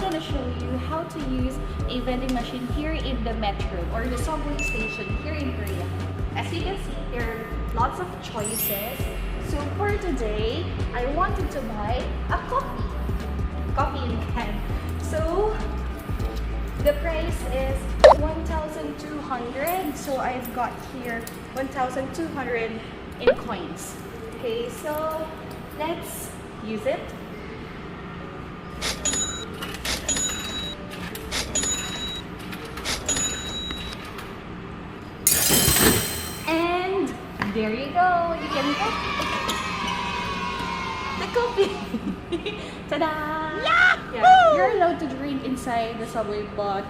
gonna show you how to use a vending machine here in the metro or the subway station here in Korea. As you can see, there are lots of choices. So for today, I wanted to buy a coffee in can. So the price is 1,200. So I've got here 1,200 in coins. Okay, so let's use it. And there you go. You can get the coffee. Ta-da! Yeah, you're allowed to drink inside the subway, but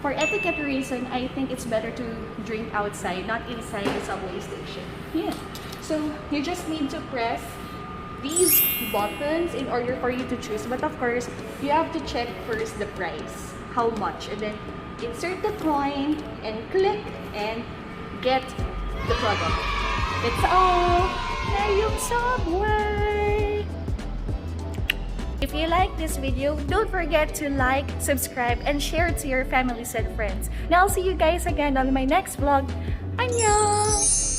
for etiquette reason, I think it's better to drink outside, not inside the subway station. Yeah. So you just need to press these buttons in order for you to choose. But of course, you have to check first the price, how much, and then insert the coin and click and get the product. That's all. Na yung subway. If you like this video, don't forget to like, subscribe, and share it to your families and friends. Now I'll see you guys again on my next vlog. Annyeong!